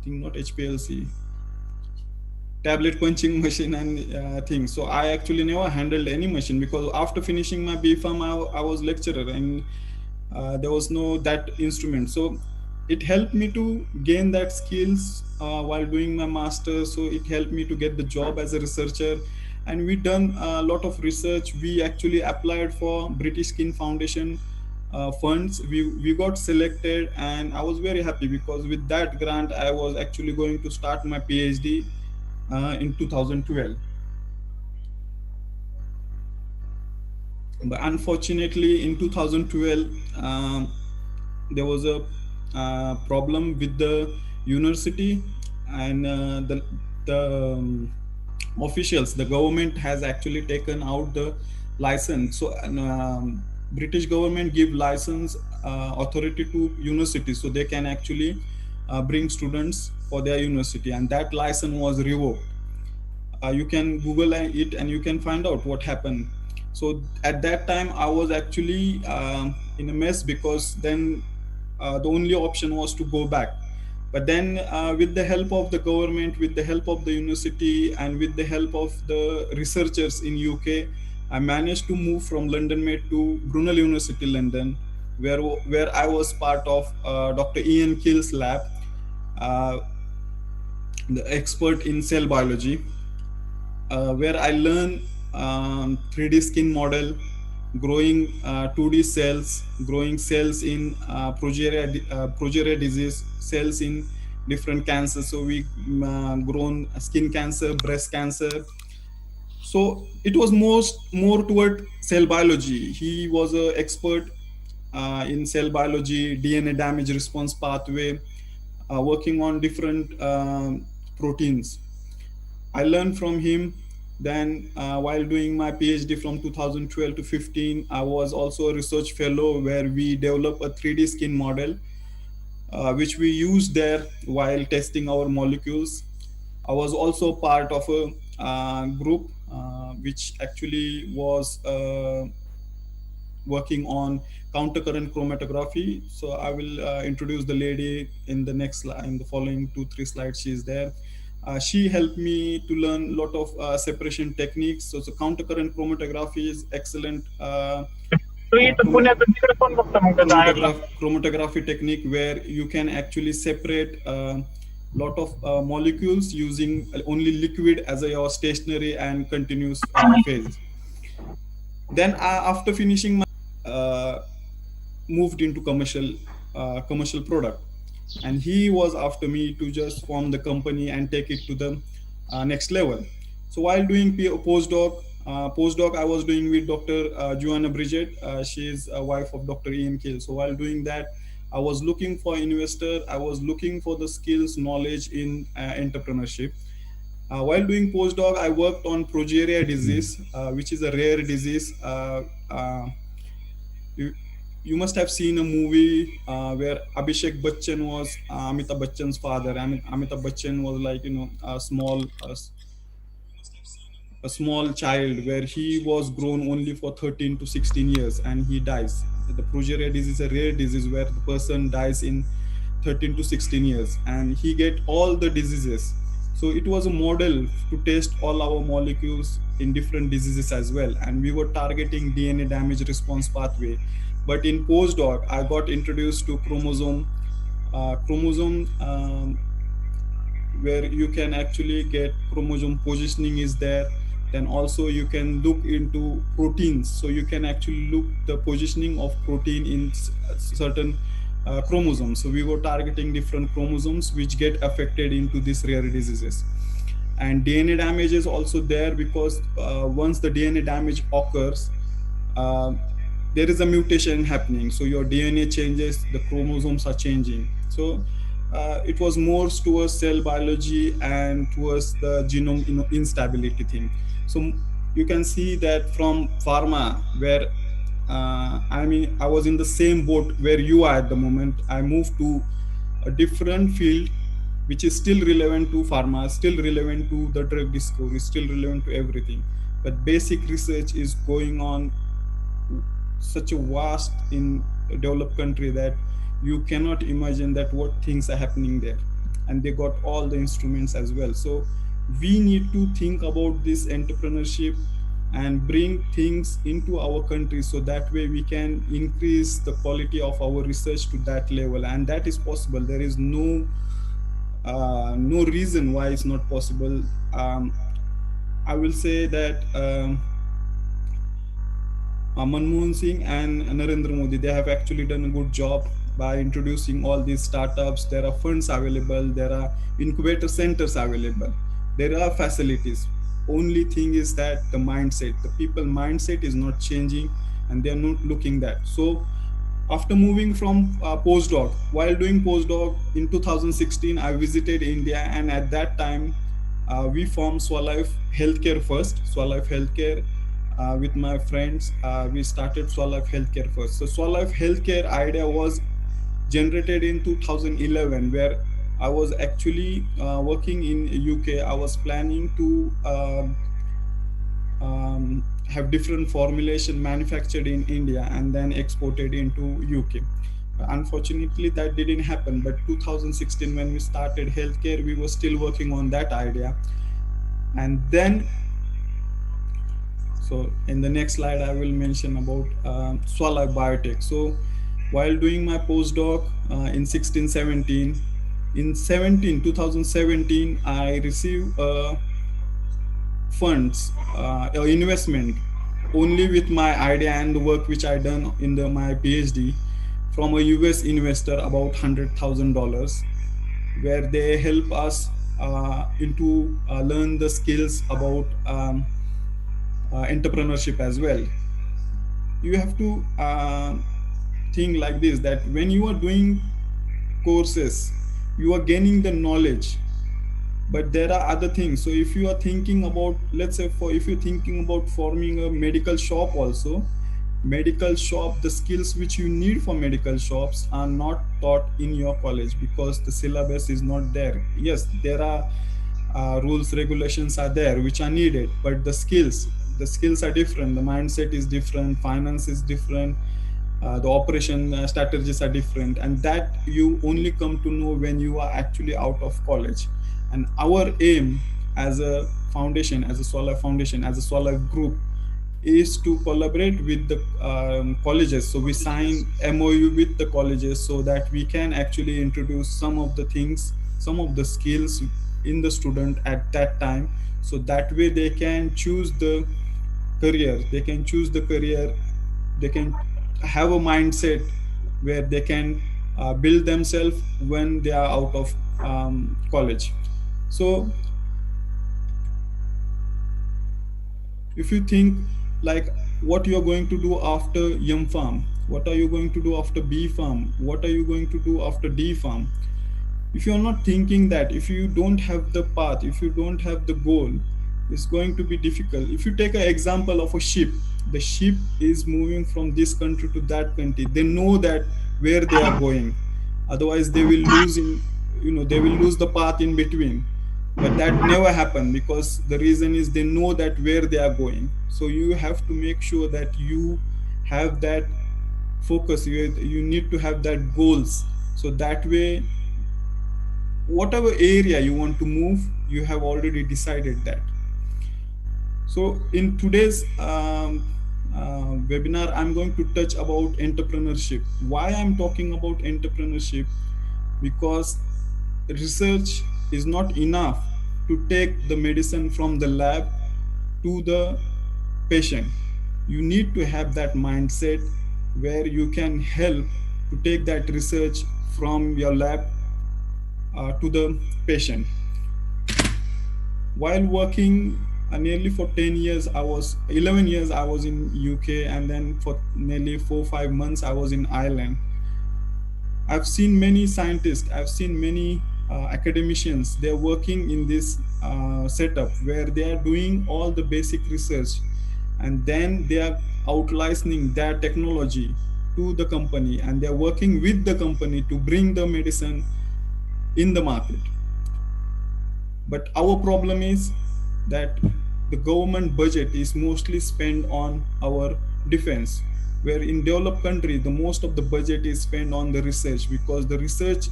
think not HPLC, tablet punching machine and things. So I actually never handled any machine, because after finishing my B Farm, I was lecturer, and there was no that instrument. So it helped me to gain that skills while doing my master. So it helped me to get the job as a researcher, and we done a lot of research. We actually applied for British Skin Foundation funds. We got selected, and I was very happy, because with that grant I was actually going to start my PhD in 2012. But unfortunately in 2012, there was a problem with the university, and the officials, the government has actually taken out the license. So British government give license authority to universities, so they can actually bring students for their university, and that license was revoked. You can Google it and you can find out what happened. So at that time I was actually in a mess, because then the only option was to go back. But then with the help of the government, with the help of the university, and with the help of the researchers in UK, I managed to move from London Med to Brunel University London, where I was part of Dr. Ian Kill's lab, uh, the expert in cell biology, where I learned 3D skin model, growing 2D cells, growing cells in progeria disease, cells in different cancers. So we grown skin cancer, breast cancer. So it was more toward cell biology. He was an expert in cell biology, DNA damage response pathway, working on different proteins. I learned from him. Then, while doing my PhD from 2012 to 15, I was also a research fellow, where we developed a 3D skin model, which we used there while testing our molecules. I was also part of a group which actually was working on countercurrent chromatography. So I will introduce the lady in the next slide, in the following 2-3 slides. She is there. She helped me to learn a lot of separation techniques. So countercurrent chromatography is excellent तो इथं पुण्याचं तिकडे पण बघतो मग त्याचा आयातला. chromatography technique, where you can actually separate lot of molecules using only liquid as your stationary and continuous phase. Then after finishing my moved into commercial product, and he was after me to just form the company and take it to the next level. So while doing postdoc I was doing with Dr. Joanna Bridget. She is a wife of Dr. Ian Kill. So while doing that, I was looking for investor. I was looking for the skills, knowledge in entrepreneurship. While doing postdoc, I worked on progeria disease, which is a rare disease. You, you must have seen a movie where Abhishek Bachchan was Amitabh Bachchan's father. Amitabh Bachchan was like, a small child, where he was grown only for 13 to 16 years and he dies. The progeria disease is a rare disease where the person dies in 13 to 16 years, and he get all the diseases. So it was a model to test all our molecules in different diseases as well, and we were targeting DNA damage response pathway. But in postdoc, I got introduced to chromosome, where you can actually get chromosome positioning is there. Then also you can look into proteins, so you can actually look the positioning of protein in certain chromosomes. So we were targeting different chromosomes which get affected into these rare diseases. And DNA damage is also there, because once the DNA damage occurs, there is a mutation happening. So your DNA changes, the chromosomes are changing. So it was more towards cell biology and towards the genome instability thing. So you can see that from pharma, where I was in the same boat where you are at the moment. I moved to a different field, which is still relevant to pharma, still relevant to the drug discovery, still relevant to everything. But basic research is going on such a vast in a developed country that you cannot imagine that what things are happening there. and they got all the instruments as well. So we need to think about this entrepreneurship and bring things into our country, so that way we can increase the quality of our research to that level, and that is possible. There is no reason why it's not possible. I will say that Manmohan Singh and Narendra Modi, they have actually done a good job by introducing all these startups. There are funds available, there are incubator centers available, there are facilities. Only thing is that the mindset, the people mindset is not changing, and they are not looking that. So after moving from postdoc, while doing postdoc in 2016, I visited India, and at that time, we formed Swalife Healthcare first. Swalife Healthcare, with my friends, we started Swalife Healthcare first. So Swalife Healthcare idea was generated in 2011, where I was actually working in UK. I was planning to have different formulation manufactured in India and then exported into UK. Unfortunately, that didn't happen. But 2016, when we started healthcare, we were still working on that idea. And then, so in the next slide, I will mention about Swallow Biotech. So while doing my postdoc in 16, 17, in 2017, I received funds, investment, only with my idea and the work which I done in my PhD, from a US investor, about $100,000, where they help us into learn the skills about entrepreneurship as well. You have to think like this, that when you are doing courses, you are gaining the knowledge, but there are other things. So if you are thinking about, let's say, for if you're thinking about forming a medical shop also, medical shop, the skills which you need for medical shops are not taught in your college, because the syllabus is not there. Yes, there are rules, regulations are there which are needed, but the skills are different, the mindset is different, finance is different, the operation strategies are different, and that you only come to know when you are actually out of college. And our aim as a foundation, as a Solar Foundation, as a Solar Group, is to collaborate with the colleges. So we sign MOU with the colleges, so that we can actually introduce some of the things, some of the skills in the student at that time, so that way they can choose the career, they can have a mindset where they can build themselves when they are out of college. So if you think like, what you're going to do after M farm, what are you going to do after B farm, what are you going to do after D farm, if you're not thinking that, if you don't have the path, if you don't have the goal, it's going to be difficult. If you take an example of a ship, the ship is moving from this country to that country, they know that where they are going, otherwise they will lose in, they will lose the path in between. But that never happen, because the reason is they know that where they are going. So you have to make sure that you have that focus, you need to have that goals, so that way whatever area you want to move, you have already decided that. So in today's webinar, I'm going to touch about entrepreneurship. Why I'm talking about entrepreneurship? Because research is not enough to take the medicine from the lab to the patient. You need to have that mindset where you can help to take that research from your lab to the patient. While working nearly for 10 years, 11 years I was in UK, and then for nearly 4-5 months I was in Ireland. I've seen many scientists, I've seen many academicians, they're working in this setup where they are doing all the basic research, and then they are out-licensing their technology to the company, and they're working with the company to bring the medicine in the market. But our problem is that the government budget is mostly spent on our defense, where in developed country the most of the budget is spent on the research, because the research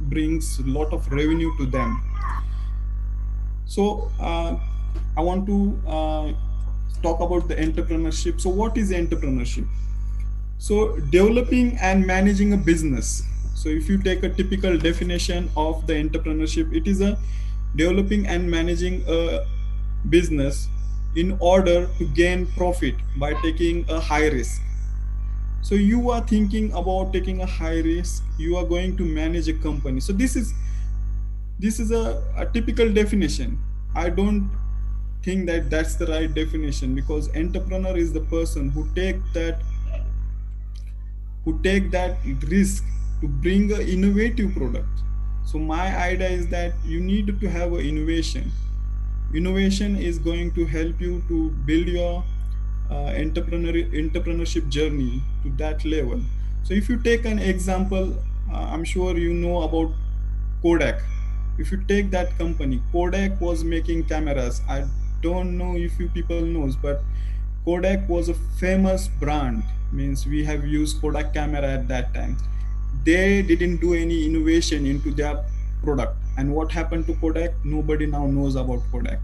brings a lot of revenue to them. So I want to talk about the entrepreneurship. So what is entrepreneurship? So developing and managing a business. So if you take a typical definition of the entrepreneurship, it is a developing and managing a business in order to gain profit by taking a high risk. So you are thinking about taking a high risk, you are going to manage a company. So this is a typical definition. I don't think that that's the right definition, because entrepreneur is the person who take that risk to bring a innovative product. So my idea is that you need to have a innovation. Innovation is going to help you to build your entrepreneurship journey to that level. So if you take an example, I'm sure you know about Kodak. If you take that company, Kodak was making cameras. I don't know if you people knows, but Kodak was a famous brand. Means we have used Kodak camera at that time. They didn't do any innovation into their product. And what happened to Kodak? Nobody now knows about Kodak.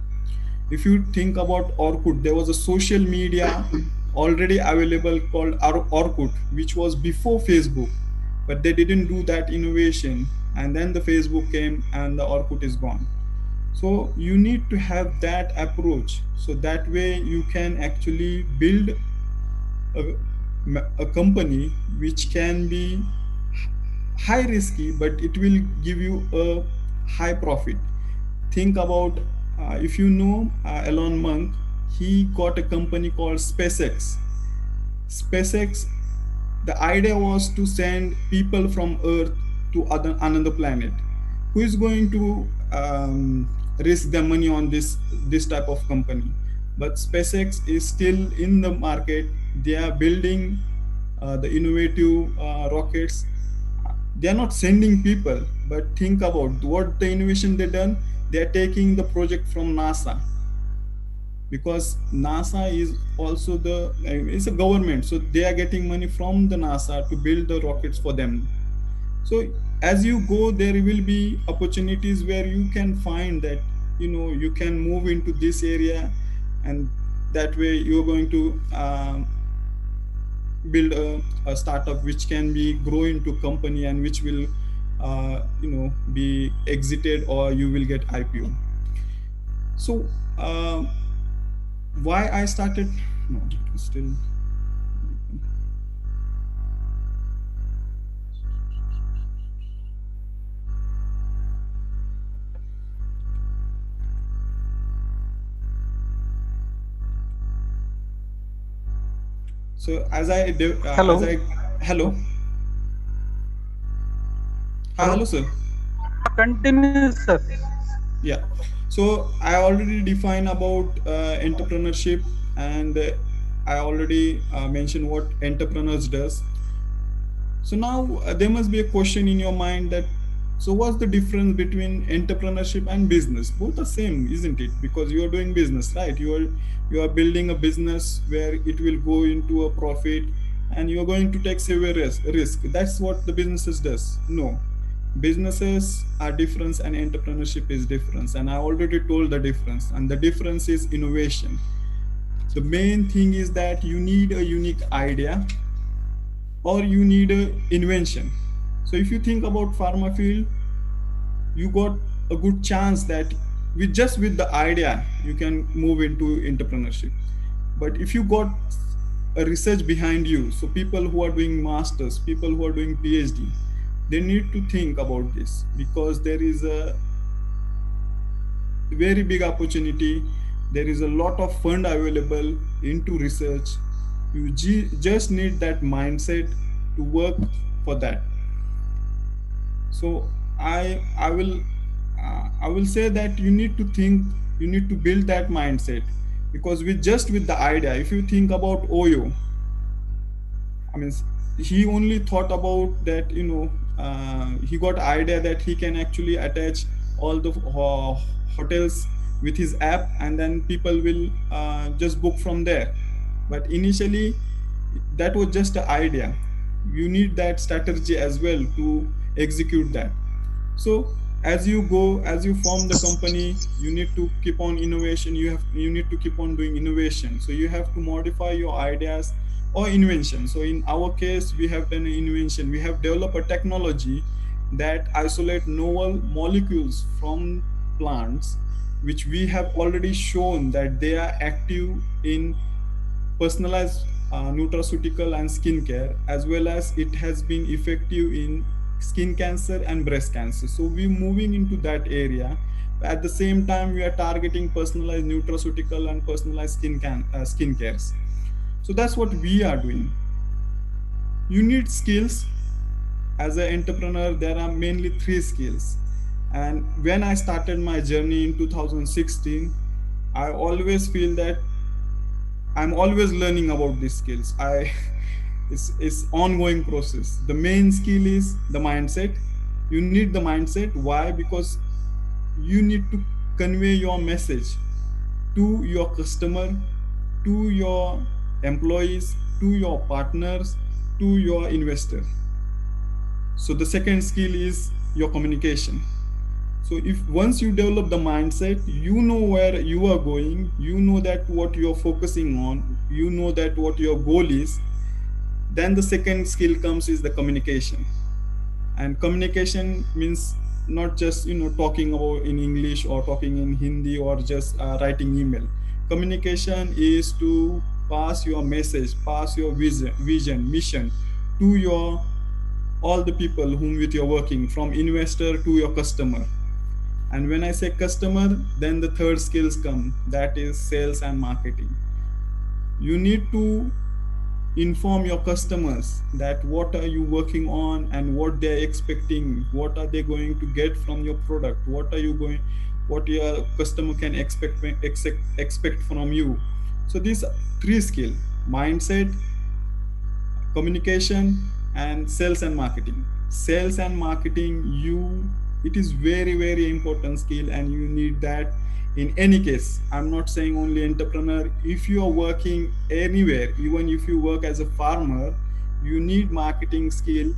If you think about Orkut, there was a social media already available called Orkut, which was before Facebook, but they didn't do that innovation. And then the Facebook came and the Orkut is gone. So you need to have that approach. So that way you can actually build a, a company which can be high risky, but it will give you a high profit. Think about if you know Elon Musk, he got a company called SpaceX. SpaceX, the idea was to send people from Earth to another planet. Who is going to risk their money on this type of company? But SpaceX is still in the market. They are building the innovative rockets. They are not sending people, but think about what the innovation they done. They are taking the project from NASA, because NASA is also it's a government, so they are getting money from the NASA to build the rockets for them. So as you go, there will be opportunities where you can find that you can move into this area, and that way you're going to build a startup which can be grow into company, and which will be exited, or you will get IPO. So why I started? No, it is still. So as Hello. I hello. Hi, Hello. hello, sir. Continue, sir. Yeah. So I already defined about entrepreneurship, and I already mentioned what entrepreneurs does. So now there must be a question in your mind that, so what's the difference between entrepreneurship and business? Both are same, isn't it? Because you are doing business, right? You are building a business where it will go into a profit, and you are going to take severe risk. That's what the businesses does. No, businesses are different and entrepreneurship is different. And I already told the difference. And the difference is innovation. The main thing is that you need a unique idea, or you need a invention. So if you think about pharma field, you got a good chance that with the idea you can move into entrepreneurship. But if you got a research behind you, so people who are doing masters, people who are doing PhD, they need to think about this, because there is a very big opportunity. There is a lot of fund available into research. You just need that mindset to work for that. So I will say that you need to think, you need to build that mindset, because with the idea, if you think about Oyo, I mean, he only thought about that, he got idea that he can actually attach all the hotels with his app, and then people will just book from there. But initially, that was just an idea. You need that strategy as well to execute that. So as you go, as you form the company, you need to keep on innovation. You need to keep on doing innovation. So you have to modify your ideas or invention. So in our case, we have done an invention. We have developed a technology that isolate novel molecules from plants, which we have already shown that they are active in personalized nutraceutical and skincare, as well as it has been effective in skin cancer and breast cancer. So we're moving into that area. At the same time, we are targeting personalized nutraceutical and personalized skin cares. So that's what we are doing. You need skills. As an entrepreneur, there are mainly three skills. And when I started my journey in 2016, I always feel that I'm always learning about these skills. It's ongoing process. The main skill is the mindset. You need the mindset. Why? Because you need to convey your message to your customer, to your employees, to your partners, to your investor. So the second skill is your communication. So if once you develop the mindset, you know where you are going, you know that what you're focusing on, you know that what your goal is, then the second skill comes is the communication. And communication means not just talking about in English or talking in Hindi or just writing email. Communication is to pass your message, pass your vision, mission to your all the people whom with you're working, from investor to your customer. And when I say customer, then the third skills come, that is sales and marketing. You need to inform your customers that what are you working on and what they're expecting, what are they going to get from your product, what your customer can expect from you. So these three skill: mindset, communication, and sales and marketing. Sales and marketing, it is very very important skill, and you need that in any case. I'm not saying only entrepreneur. If you are working anywhere, even if you work as a farmer, you need marketing skill.